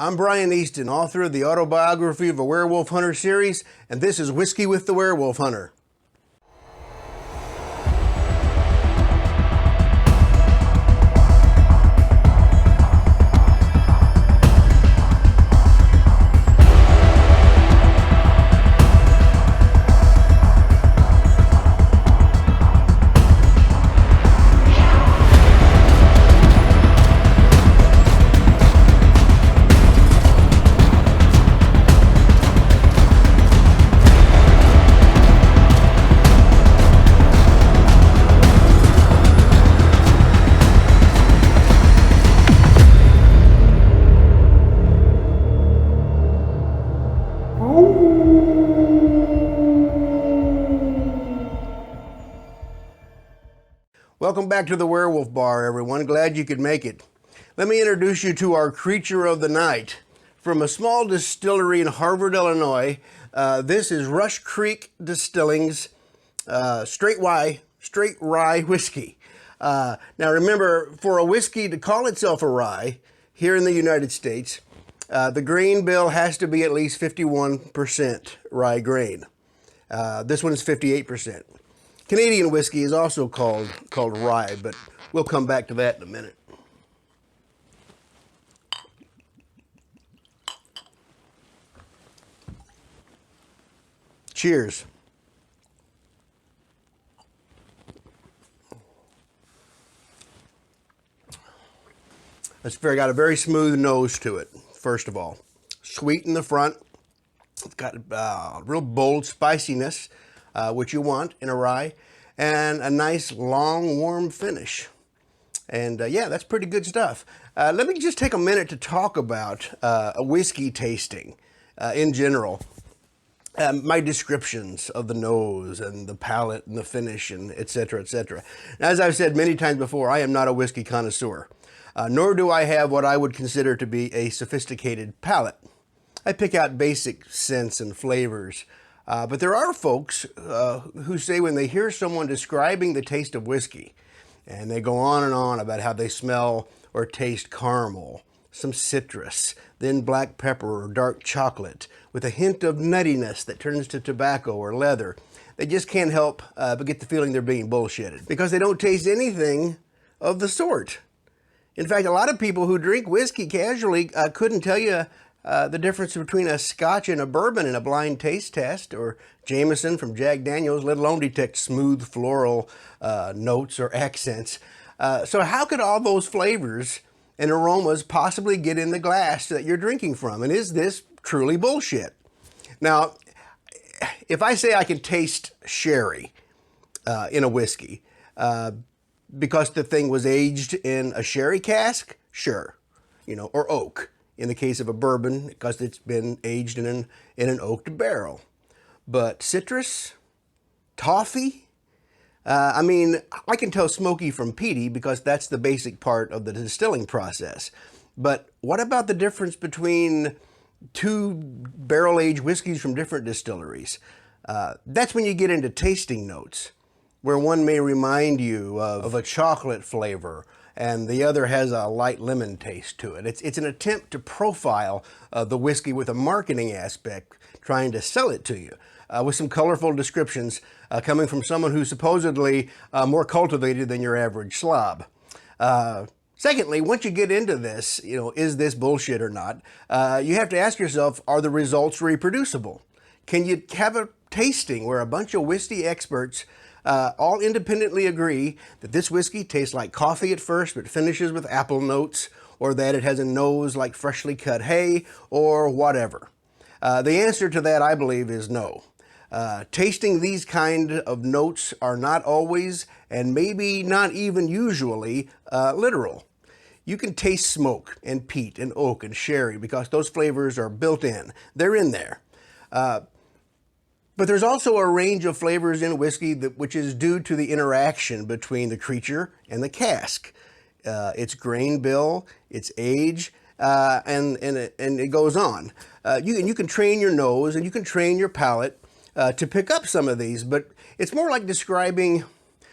I'm Brian Easton, author of the Autobiography of a Werewolf Hunter series, and this is Whiskey with the Werewolf Hunter. Welcome back to the Werewolf Bar, everyone. Glad you could make it. Let me introduce you to our creature of the night. From a small distillery in Harvard, Illinois, this is Rush Creek Distilling's straight rye whiskey. Now remember, for a whiskey to call itself a rye here in the United States, the grain bill has to be at least 51% rye grain. This one is 58%. Canadian whiskey is also called rye, but we'll come back to that in a minute. Cheers. It's got a very smooth nose to it, first of all. Sweet in the front. It's got real bold spiciness, which you want in a rye, and a nice long warm finish. And yeah, that's pretty good stuff. Let me just take a minute to talk about a whiskey tasting in general. My descriptions of the nose and the palate and the finish and etc. etc. As I've said many times before, I am not a whiskey connoisseur, nor do I have what I would consider to be a sophisticated palate. I pick out basic scents and flavors. But there are folks who say when they hear someone describing the taste of whiskey, and they go on and on about how they smell or taste caramel, some citrus, then black pepper or dark chocolate, with a hint of nuttiness that turns to tobacco or leather, they just can't help but get the feeling they're being bullshitted, because they don't taste anything of the sort. In fact, a lot of people who drink whiskey casually couldn't tell you the difference between a Scotch and a bourbon in a blind taste test, or Jameson from Jack Daniels, let alone detect smooth floral notes or accents. So how could all those flavors and aromas possibly get in the glass that you're drinking from? And is this truly bullshit? Now, if I say I can taste sherry in a whiskey because the thing was aged in a sherry cask, sure, or oak. In the case of a bourbon, because it's been aged in an oaked barrel. But citrus, toffee, I mean, I can tell smoky from peaty because that's the basic part of the distilling process. But what about the difference between two barrel-aged whiskeys from different distilleries? That's when you get into tasting notes, where one may remind you of a chocolate flavor, and the other has a light lemon taste to it. It's an attempt to profile the whiskey with a marketing aspect, trying to sell it to you, with some colorful descriptions coming from someone who's supposedly more cultivated than your average slob. Secondly, once you get into this, is this bullshit or not, you have to ask yourself, are the results reproducible? Can you have a tasting where a bunch of whiskey experts all independently agree that this whiskey tastes like coffee at first but finishes with apple notes, or that it has a nose like freshly cut hay, or whatever? The answer to that, I believe, is no. Tasting these kind of notes are not always, and maybe not even usually, literal. You can taste smoke and peat and oak and sherry because those flavors are built in. They're in there. But there's also a range of flavors in whiskey which is due to the interaction between the creature and the cask. Its grain bill, its age, and it goes on. You can train your nose and you can train your palate to pick up some of these, but it's more like describing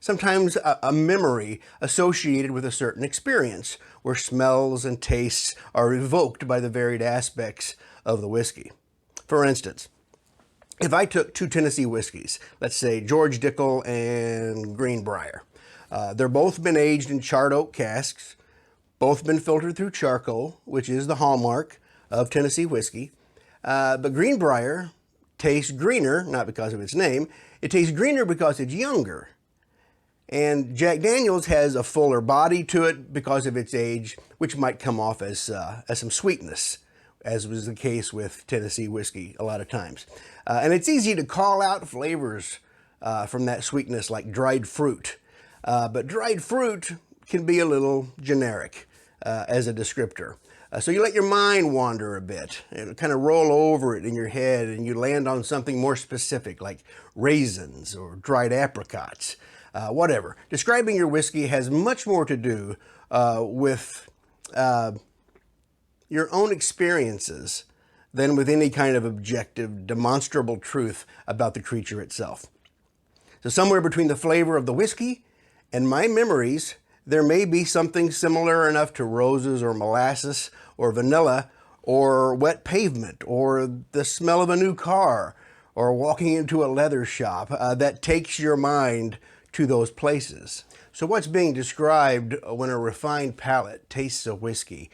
sometimes a memory associated with a certain experience, where smells and tastes are evoked by the varied aspects of the whiskey. For instance, if I took two Tennessee whiskeys, let's say George Dickel and Greenbrier, they're both been aged in charred oak casks, both been filtered through charcoal, which is the hallmark of Tennessee whiskey. But Greenbrier tastes greener, not because of its name, it tastes greener because it's younger. And Jack Daniel's has a fuller body to it because of its age, which might come off as some sweetness, as was the case with Tennessee whiskey a lot of times. And it's easy to call out flavors from that sweetness, like dried fruit. But dried fruit can be a little generic as a descriptor. So you let your mind wander a bit, and kind of roll over it in your head, and you land on something more specific, like raisins or dried apricots, whatever. Describing your whiskey has much more to do with your own experiences than with any kind of objective, demonstrable truth about the creature itself. So somewhere between the flavor of the whiskey and my memories, there may be something similar enough to roses or molasses or vanilla or wet pavement or the smell of a new car or walking into a leather shop that takes your mind to those places. So what's being described when a refined palate tastes a whiskey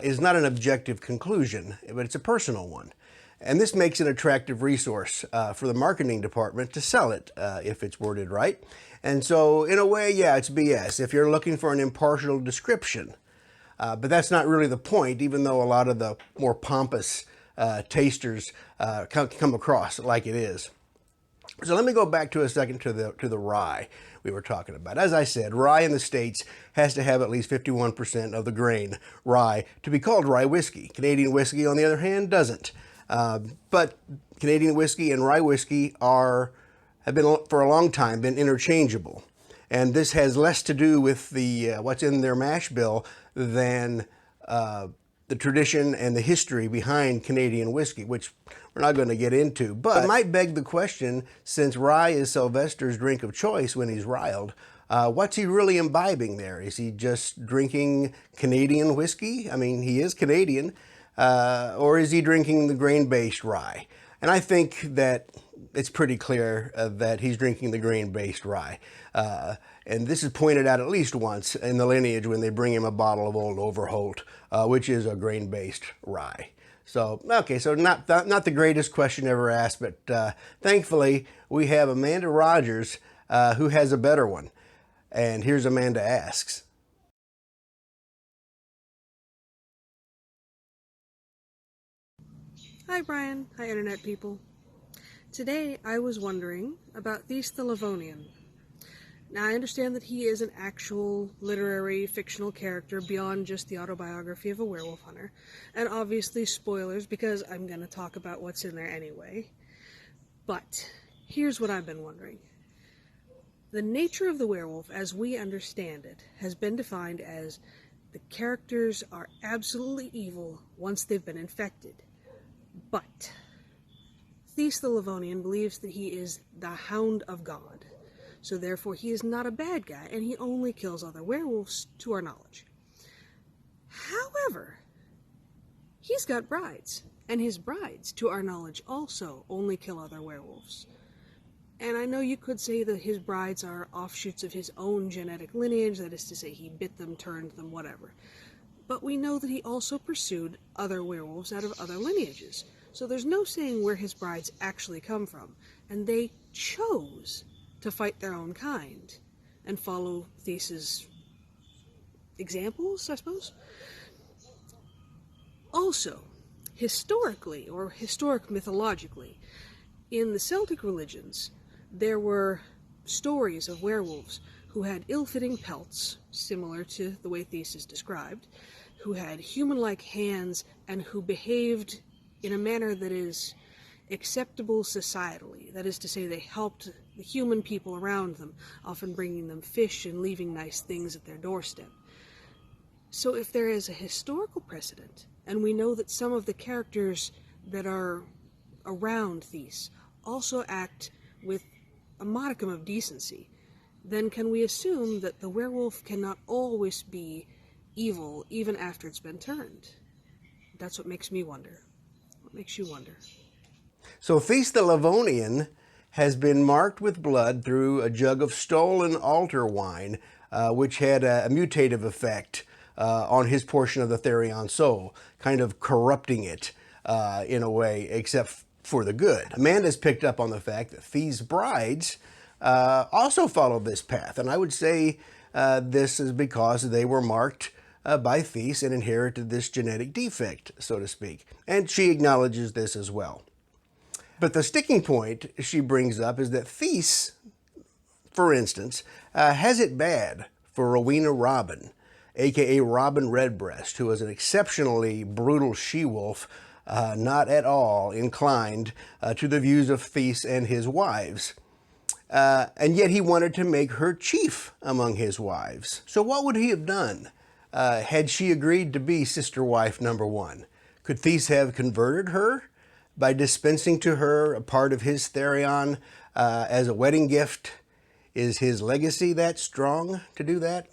is not an objective conclusion, but it's a personal one. And this makes an attractive resource for the marketing department to sell it if it's worded right. And so, in a way, yeah, it's BS if you're looking for an impartial description. But that's not really the point, even though a lot of the more pompous tasters come across like it is. So let me go back to a second to the rye we were talking about. As I said, rye in the States has to have at least 51% of the grain rye to be called rye whiskey. Canadian whiskey, on the other hand, doesn't. But Canadian whiskey and rye whiskey have been for a long time been interchangeable, and this has less to do with the what's in their mash bill than the tradition and the history behind Canadian whiskey, which we're not going to get into. But it might beg the question, since rye is Sylvester's drink of choice when he's riled, what's he really imbibing there? Is he just drinking Canadian whiskey? I mean, he is Canadian. Or is he drinking the grain-based rye? And I think that it's pretty clear that he's drinking the grain-based rye. And this is pointed out at least once in the lineage when they bring him a bottle of Old Overholt, which is a grain-based rye. So, okay, so not the greatest question ever asked, but thankfully we have Amanda Rogers who has a better one. And here's Amanda Asks. Hi Brian, hi Internet people. Today I was wondering about Tex the Livonian. Now I understand that he is an actual literary fictional character beyond just the autobiography of a werewolf hunter, and obviously spoilers because I'm going to talk about what's in there anyway. But here's what I've been wondering. The nature of the werewolf as we understand it has been defined as the characters are absolutely evil once they've been infected. But Tex the Livonian believes that he is the Hound of God, so therefore he is not a bad guy, and he only kills other werewolves, to our knowledge. However, he's got brides, and his brides, to our knowledge, also only kill other werewolves. And I know you could say that his brides are offshoots of his own genetic lineage, that is to say he bit them, turned them, whatever. But we know that he also pursued other werewolves out of other lineages. So there's no saying where his brides actually come from. And they chose to fight their own kind and follow Tex's examples, I suppose. Also, historically, or historic mythologically, in the Celtic religions, there were stories of werewolves who had ill-fitting pelts, similar to the way Tex is described, who had human-like hands, and who behaved in a manner that is acceptable societally. That is to say, they helped the human people around them, often bringing them fish and leaving nice things at their doorstep. So if there is a historical precedent, and we know that some of the characters that are around Tex also act with a modicum of decency, then can we assume that the werewolf cannot always be evil even after it's been turned? That's what makes me wonder. What makes you wonder? So Feast the Livonian has been marked with blood through a jug of stolen altar wine, which had a mutative effect on his portion of the Therion soul, kind of corrupting it in a way, except for the good. Amanda's picked up on the fact that Fee's brides also followed this path, and I would say this is because they were marked by Feast and inherited this genetic defect, so to speak. And she acknowledges this as well. But the sticking point she brings up is that Feast, for instance, has it bad for Rowena Robin, aka Robin Redbreast, who was an exceptionally brutal she-wolf, not at all inclined to the views of Feast and his wives. And yet he wanted to make her chief among his wives. So what would he have done had she agreed to be sister wife number one? Could Feast have converted her by dispensing to her a part of his Therion as a wedding gift? Is his legacy that strong to do that?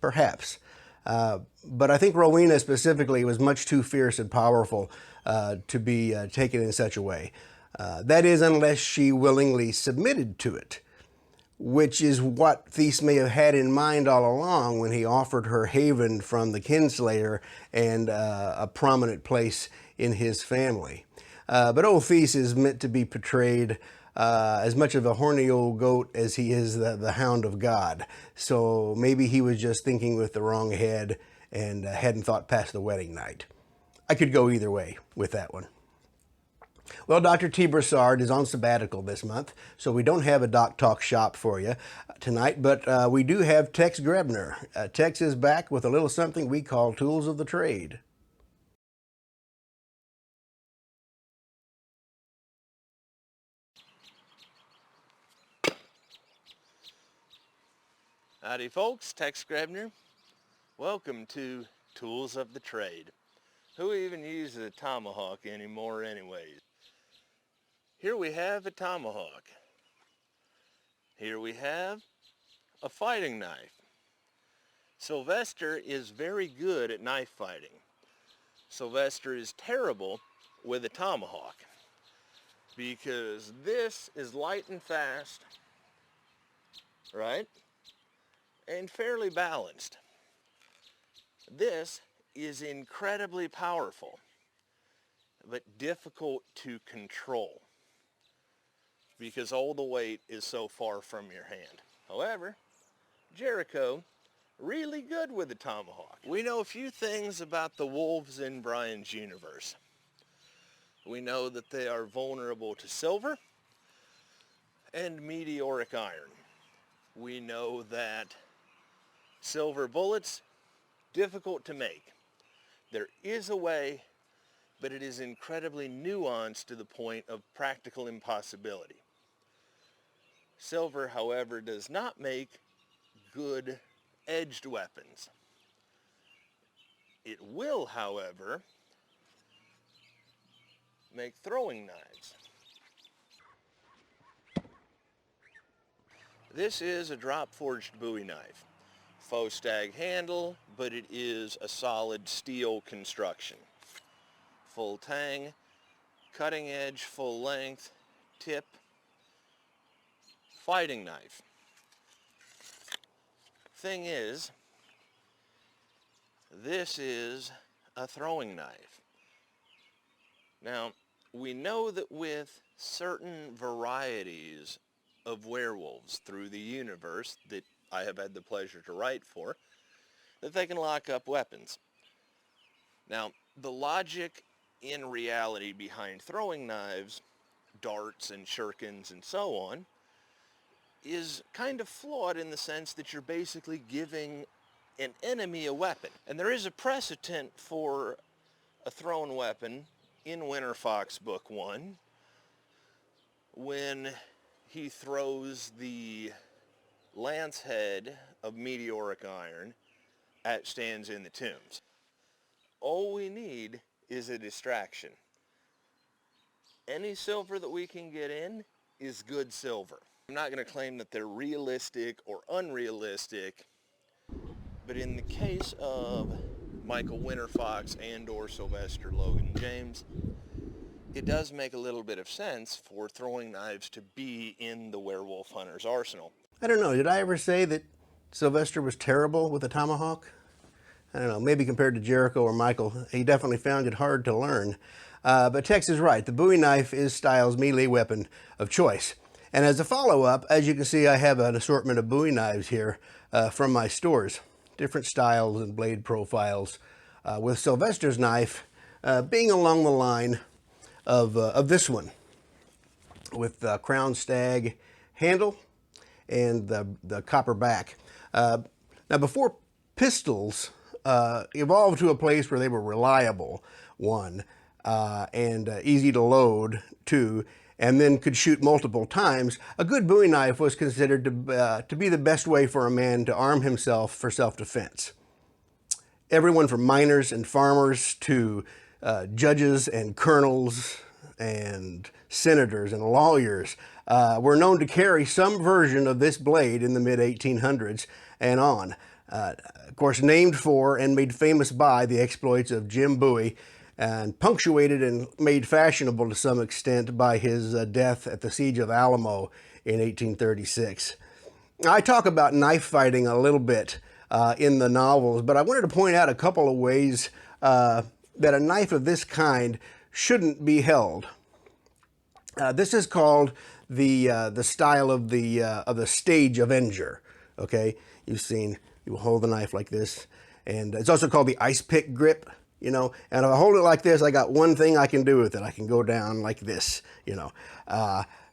Perhaps. But I think Rowena specifically was much too fierce and powerful to be taken in such a way. That is, unless she willingly submitted to it, which is what Feast may have had in mind all along when he offered her haven from the kinslayer and a prominent place in his family. But old Feast is meant to be portrayed as much of a horny old goat as he is the hound of God. So maybe he was just thinking with the wrong head and hadn't thought past the wedding night. I could go either way with that one. Well, Dr. T. Broussard is on sabbatical this month, so we don't have a Doc Talk shop for you tonight, but we do have Tex Grebner. Tex is back with a little something we call Tools of the Trade. Howdy folks, Tex Grebner. Welcome to Tools of the Trade. Who even uses a tomahawk anymore anyways? Here we have a tomahawk. Here we have a fighting knife. Sylvester is very good at knife fighting. Sylvester is terrible with a tomahawk because this is light and fast, right? And fairly balanced. This is incredibly powerful, but difficult to control because all the weight is so far from your hand. However, Jericho, really good with the tomahawk. We know a few things about the wolves in Brian's universe. We know that they are vulnerable to silver and meteoric iron. We know that silver bullets, difficult to make. There is a way, but it is incredibly nuanced to the point of practical impossibility. Silver, however, does not make good edged weapons. It will, however, make throwing knives. This is a drop-forged Bowie knife. Faux stag handle, but it is a solid steel construction. Full tang, cutting edge, full length, tip, fighting knife. Thing is, this is a throwing knife. Now, we know that with certain varieties of werewolves through the universe that I have had the pleasure to write for, that they can lock up weapons. Now, the logic in reality behind throwing knives, darts and shurikens and so on, is kind of flawed in the sense that you're basically giving an enemy a weapon. And there is a precedent for a thrown weapon in Winter Fox Book 1 when he throws the lance head of meteoric iron at stands in the tombs. All we need is a distraction. Any silver that we can get in is good silver. I'm not going to claim that they're realistic or unrealistic, but in the case of Michael Winterfox and or Sylvester Logan James, it does make a little bit of sense for throwing knives to be in the werewolf hunter's arsenal. I don't know, did I ever say that Sylvester was terrible with a tomahawk? I don't know, maybe compared to Jericho or Michael, he definitely found it hard to learn. But Tex is right, the Bowie knife is Styles' melee weapon of choice. And as a follow-up, as you can see, I have an assortment of Bowie knives here from my stores. Different styles and blade profiles, with Sylvester's knife being along the line of this one, with the crown stag handle and the copper back. Now, before pistols evolved to a place where they were reliable, one, and easy to load, two, and then could shoot multiple times, a good Bowie knife was considered to be the best way for a man to arm himself for self-defense. Everyone from miners and farmers to judges and colonels and senators and lawyers were known to carry some version of this blade in the mid-1800s and on. Of course, named for and made famous by the exploits of Jim Bowie, and punctuated and made fashionable to some extent by his death at the Siege of Alamo in 1836. I talk about knife fighting a little bit in the novels, but I wanted to point out a couple of ways that a knife of this kind shouldn't be held. This is called the style of the stage avenger. Okay, you've seen, you hold the knife like this, and it's also called the ice pick grip. You know, and if I hold it like this, I got one thing I can do with it. I can go down like this, you know.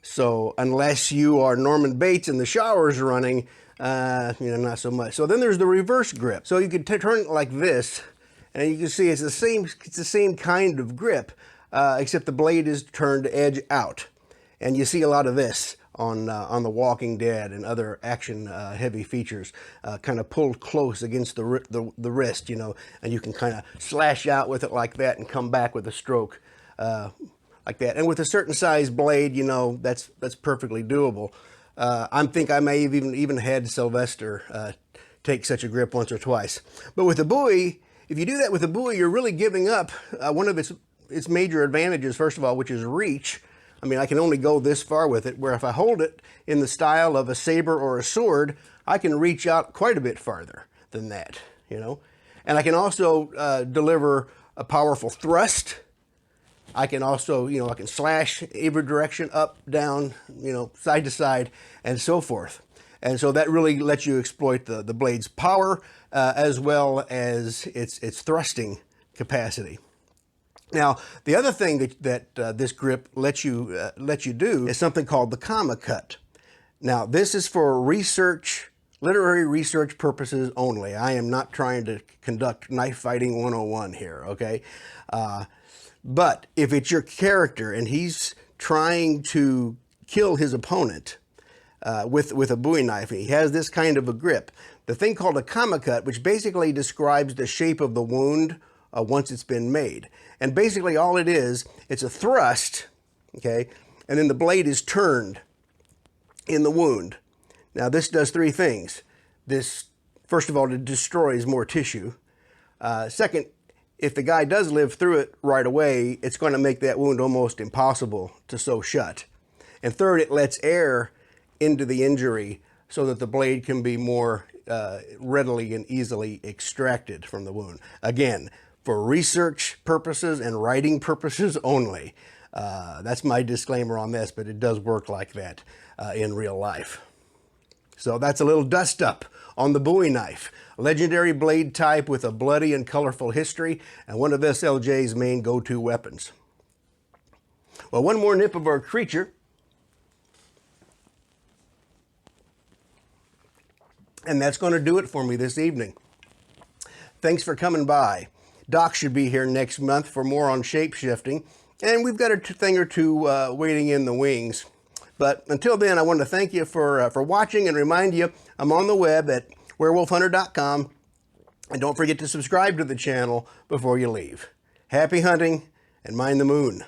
So unless you are Norman Bates and the shower's running, you know, not so much. So then there's the reverse grip. So you can turn it like this, and you can see it's the same kind of grip, except the blade is turned edge out. And you see a lot of this on The Walking Dead and other action heavy features, kind of pulled close against the wrist, you know, and you can kind of slash out with it like that and come back with a stroke like that. And with a certain size blade, you know, that's perfectly doable. I think I may have even had Sylvester take such a grip once or twice. But with the Bowie, if you do that with the Bowie, you're really giving up one of its major advantages, first of all, which is reach. I mean, I can only go this far with it, where if I hold it in the style of a saber or a sword, I can reach out quite a bit farther than that, you know. And I can also deliver a powerful thrust. I can also, you know, I can slash every direction, up, down, you know, side to side, and so forth. And so that really lets you exploit the blade's power as well as its thrusting capacity. Now, the other thing that this grip lets you do is something called the comma cut. Now, this is for research, literary research purposes only. I am not trying to conduct knife fighting 101 here, okay? But if it's your character and he's trying to kill his opponent with a Bowie knife, and he has this kind of a grip, the thing called a comma cut, which basically describes the shape of the wound once it's been made. And basically all it is, it's a thrust, okay, and then the blade is turned in the wound. Now this does three things. This, first of all, it destroys more tissue. Second, if the guy does live through it right away, it's going to make that wound almost impossible to sew shut. And third, it lets air into the injury so that the blade can be more readily and easily extracted from the wound. Again, for research purposes and writing purposes only. That's my disclaimer on this, but it does work like that in real life. So that's a little dust up on the Bowie knife. Legendary blade type with a bloody and colorful history, and one of SLJ's main go-to weapons. Well, one more nip of our creature. And that's going to do it for me this evening. Thanks for coming by. Doc should be here next month for more on shape-shifting, and we've got a thing or two waiting in the wings. But until then, I want to thank you for watching and remind you I'm on the web at werewolfhunter.com, and don't forget to subscribe to the channel before you leave. Happy hunting, and mind the moon.